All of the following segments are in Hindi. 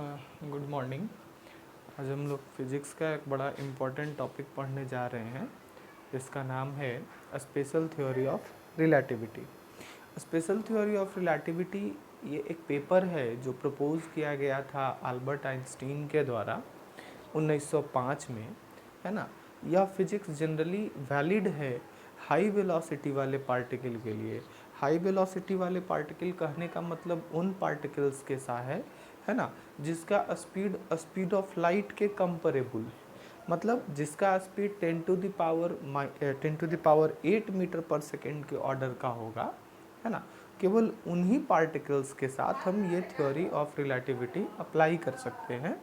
Good morning. आज हम लोग फिज़िक्स का एक बड़ा इम्पोर्टेंट टॉपिक पढ़ने जा रहे हैं जिसका नाम है special theory of relativity. Special theory of relativity ये एक पेपर है जो प्रपोज किया गया था अल्बर्ट आइंस्टीन के द्वारा 1905 में, है ना। यह फिजिक्स जनरली वैलिड है हाई वेलोसिटी वाले पार्टिकल के लिए। हाई वेलोसिटी वाले पार्टिकल कहने का मतलब उन पार्टिकल्स के साथ है ना, जिसका स्पीड ऑफ लाइट के कंपेरेबल, मतलब जिसका speed 10 to the power 8 metre पर सेकेंड के ऑर्डर का होगा, है ना। केवल उन्हीं पार्टिकल्स के साथ हम ये थ्योरी ऑफ रिलेटिविटी अप्लाई कर सकते हैं,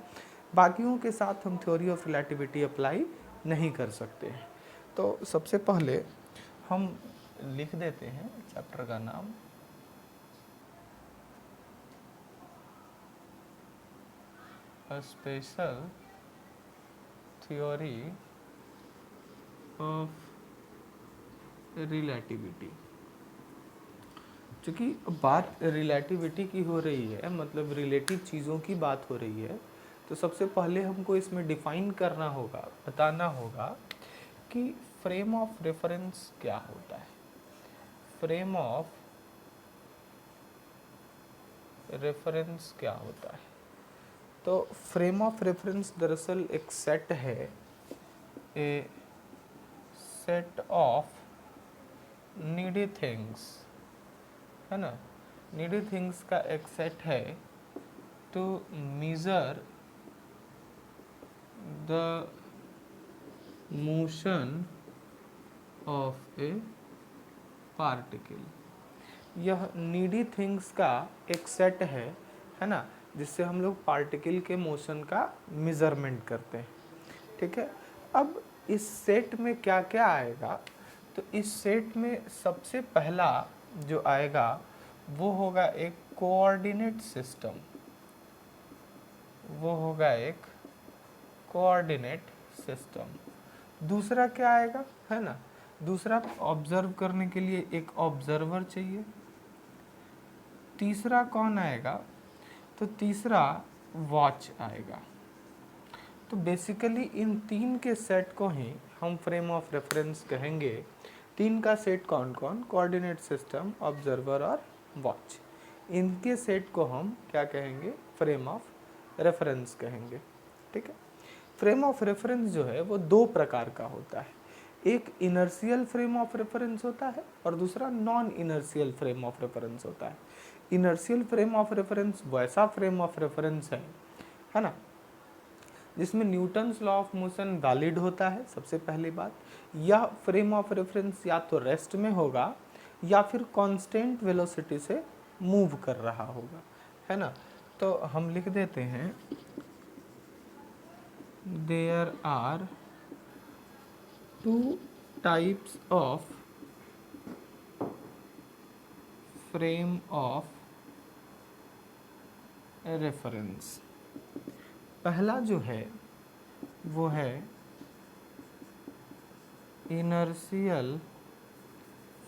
बाकियों के साथ हम थ्योरी ऑफ रिलेटिविटी अप्लाई नहीं कर सकते हैं। तो सबसे पहले हम लिख देते हैं चैप्टर का नाम स्पेशल थ्योरी ऑफ रिलेटिविटी। क्योंकि बात रिलेटिविटी की हो रही है, मतलब रिलेटिव चीज़ों की बात हो रही है, तो सबसे पहले हमको इसमें डिफाइन करना होगा, बताना होगा कि फ्रेम ऑफ रेफरेंस क्या होता है। फ्रेम ऑफ रेफरेंस क्या होता है? तो फ्रेम ऑफ रेफरेंस दरअसल एक सेट है, a set of needy things, है ना। नीडी थिंग्स का एक सेट है to measure the motion of a particle. यह नीडी थिंग्स का एक सेट है ना, जिससे हम लोग पार्टिकल के मोशन का मेजरमेंट करते हैं, ठीक है। अब इस सेट में क्या क्या आएगा? तो इस सेट में सबसे पहला जो आएगा वो होगा एक कोऑर्डिनेट सिस्टम, वो होगा एक कोऑर्डिनेट सिस्टम। दूसरा क्या आएगा, है ना, दूसरा ऑब्जर्व करने के लिए एक ऑब्जर्वर चाहिए। तीसरा कौन आएगा? तो तीसरा वॉच आएगा। तो बेसिकली इन तीन के सेट को ही हम फ्रेम ऑफ रेफरेंस कहेंगे। तीन का सेट कौन कौन? कोऑर्डिनेट सिस्टम, ऑब्जर्वर और वॉच। इनके सेट को हम क्या कहेंगे? फ्रेम ऑफ रेफरेंस कहेंगे, ठीक है। फ्रेम ऑफ रेफरेंस जो है वो दो प्रकार का होता है। एक इनर्शियल फ्रेम ऑफ रेफरेंस होता है और दूसरा non inertial frame of reference होता है। इनर्शियल फ्रेम ऑफ रेफरेंस वैसा फ्रेम ऑफ रेफरेंस है ना, जिसमें Newton's law of motion valid होता है। सबसे पहली बात, यह फ्रेम ऑफ रेफरेंस या तो रेस्ट में होगा या फिर कांस्टेंट वेलोसिटी से मूव कर रहा होगा, है ना। तो हम लिख देते हैं there are two types of frame of reference. पहला जो है वो है inertial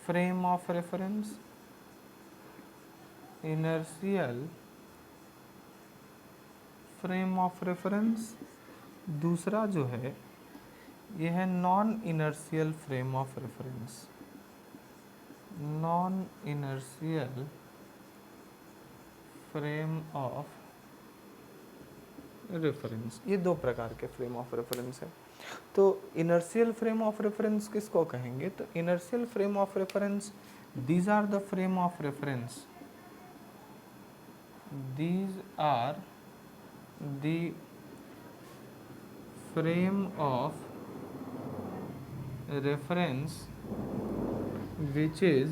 frame of reference. Inertial frame of reference. दूसरा जो है यह है non inertial frame of reference. Non inertial frame of reference. ये दो प्रकार के फ्रेम ऑफ रेफरेंस है। तो इनर्शियल फ्रेम ऑफ रेफरेंस किसको कहेंगे? तो inertial frame of reference, these are the frame of reference, these are the frame of reference which is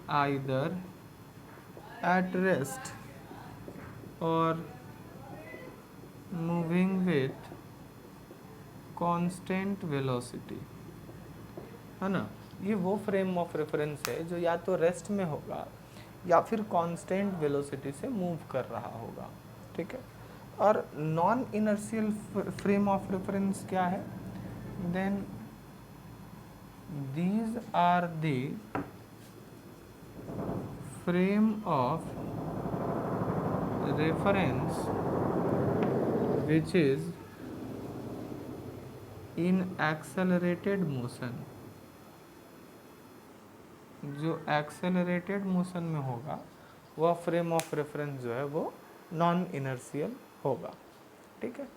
either at rest or moving with constant velocity, है ना। ये वो फ्रेम ऑफ रेफरेंस है जो या तो रेस्ट में होगा या फिर कांस्टेंट वेलोसिटी से मूव कर रहा होगा, ठीक है। और non inertial frame of reference क्या है? then these are the frame of reference which is in accelerated motion, जो एक्सेलरेटेड मोशन में होगा वह फ्रेम ऑफ रेफरेंस जो है वो नॉन इनर्शियल होगा। ठीक है।